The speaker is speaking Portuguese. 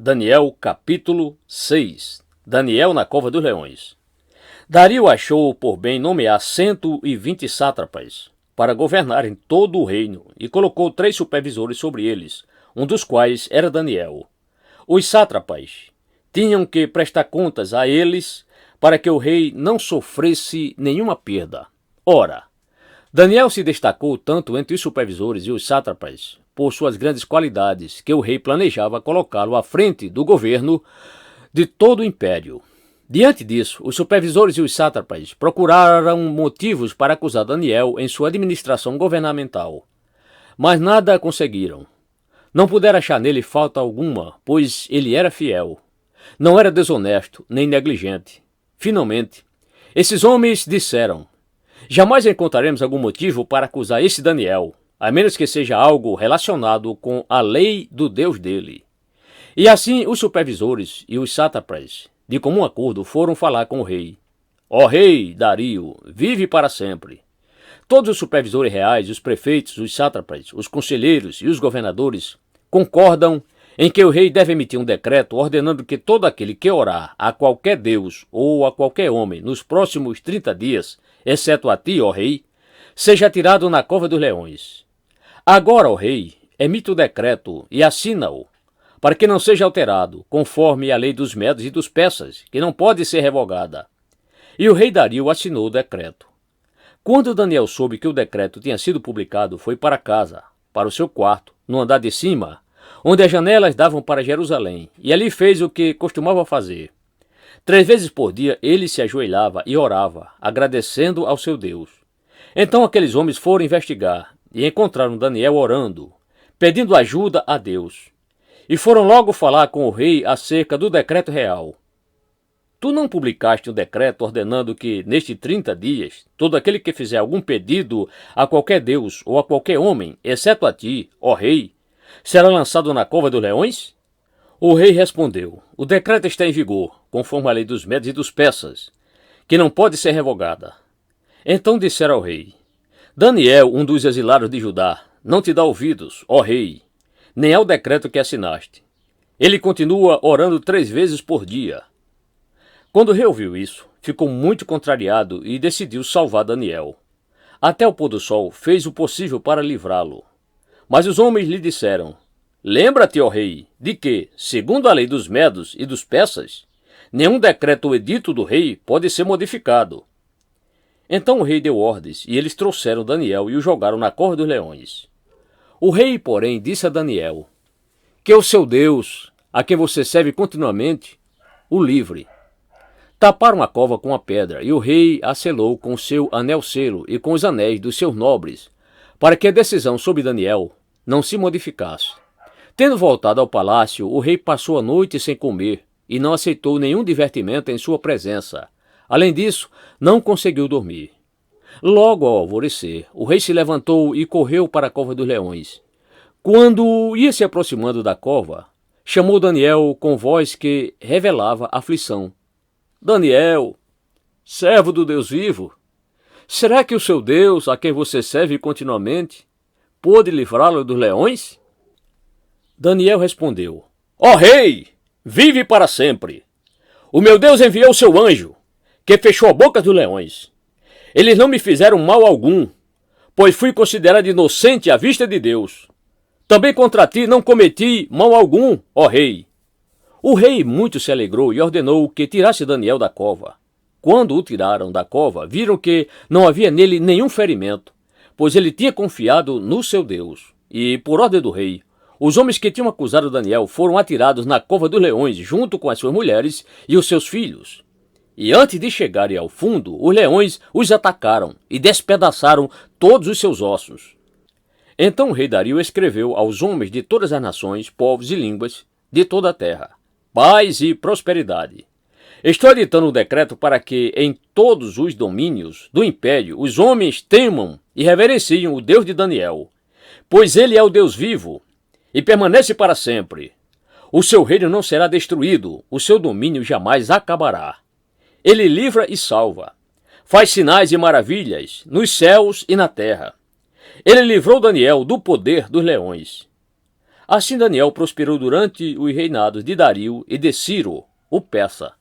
Daniel capítulo 6. Daniel na cova dos leões. Dario achou por bem nomear 120 sátrapas para governarem todo o reino e colocou 3 supervisores sobre eles, um dos quais era Daniel. Os sátrapas tinham que prestar contas a eles para que o rei não sofresse nenhuma perda. Ora, Daniel se destacou tanto entre os supervisores e os sátrapas por suas grandes qualidades que o rei planejava colocá-lo à frente do governo de todo o império. Diante disso, os supervisores e os sátrapas procuraram motivos para acusar Daniel em sua administração governamental, mas nada conseguiram. Não puderam achar nele falta alguma, pois ele era fiel. Não era desonesto nem negligente. Finalmente, esses homens disseram: jamais encontraremos algum motivo para acusar esse Daniel, a menos que seja algo relacionado com a lei do Deus dele. E assim os supervisores e os sátrapas, de comum acordo, foram falar com o rei. Ó rei Dario, vive para sempre. Todos os supervisores reais, os prefeitos, os sátrapas, os conselheiros e os governadores concordam em que o rei deve emitir um decreto ordenando que todo aquele que orar a qualquer deus ou a qualquer homem nos próximos 30 dias, exceto a ti, ó rei, seja tirado na cova dos leões. Agora, ó rei, emite o decreto e assina-o, para que não seja alterado, conforme a lei dos medos e dos persas, que não pode ser revogada. E o rei Dario assinou o decreto. Quando Daniel soube que o decreto tinha sido publicado, foi para casa, para o seu quarto, no andar de cima, onde as janelas davam para Jerusalém, e ali fez o que costumava fazer. 3 vezes por dia ele se ajoelhava e orava, agradecendo ao seu Deus. Então aqueles homens foram investigar, e encontraram Daniel orando, pedindo ajuda a Deus. E foram logo falar com o rei acerca do decreto real. Tu não publicaste um decreto ordenando que, nestes 30 dias, todo aquele que fizer algum pedido a qualquer deus ou a qualquer homem, exceto a ti, ó rei, será lançado na cova dos leões? O rei respondeu: o decreto está em vigor, conforme a lei dos medos e dos persas, que não pode ser revogada. Então disseram ao rei: Daniel, um dos exilados de Judá, não te dá ouvidos, ó rei, nem ao decreto que assinaste. Ele continua orando 3 vezes por dia. Quando o rei ouviu isso, ficou muito contrariado e decidiu salvar Daniel. Até o pôr do sol fez o possível para livrá-lo. Mas os homens lhe disseram: lembra-te, ó rei, de que, segundo a lei dos medos e dos persas, nenhum decreto ou edito do rei pode ser modificado. Então o rei deu ordens, e eles trouxeram Daniel e o jogaram na cova dos leões. O rei, porém, disse a Daniel: que o seu Deus, a quem você serve continuamente, o livre. Taparam a cova com a pedra, e o rei a selou com o seu anel-selo e com os anéis dos seus nobres, para que a decisão sobre Daniel não se modificasse. Tendo voltado ao palácio, o rei passou a noite sem comer, e não aceitou nenhum divertimento em sua presença. Além disso, não conseguiu dormir. Logo ao alvorecer, o rei se levantou e correu para a cova dos leões. Quando ia se aproximando da cova, chamou Daniel com voz que revelava aflição. Daniel, servo do Deus vivo, será que o seu Deus, a quem você serve continuamente, pôde livrá-lo dos leões? Daniel respondeu: ó rei, vive para sempre. O meu Deus enviou seu anjo, que fechou a boca dos leões. Eles não me fizeram mal algum, pois fui considerado inocente à vista de Deus. Também contra ti não cometi mal algum, ó rei. O rei muito se alegrou e ordenou que tirasse Daniel da cova. Quando o tiraram da cova, viram que não havia nele nenhum ferimento, pois ele tinha confiado no seu Deus. E, por ordem do rei, os homens que tinham acusado Daniel foram atirados na cova dos leões, junto com as suas mulheres e os seus filhos. E antes de chegarem ao fundo, os leões os atacaram e despedaçaram todos os seus ossos. Então o rei Dario escreveu aos homens de todas as nações, povos e línguas de toda a terra: paz e prosperidade. Estou editando um decreto para que em todos os domínios do império os homens temam e reverenciem o Deus de Daniel, pois ele é o Deus vivo e permanece para sempre. O seu reino não será destruído, o seu domínio jamais acabará. Ele livra e salva, faz sinais e maravilhas nos céus e na terra. Ele livrou Daniel do poder dos leões. Assim Daniel prosperou durante os reinados de Dario e de Ciro, o persa.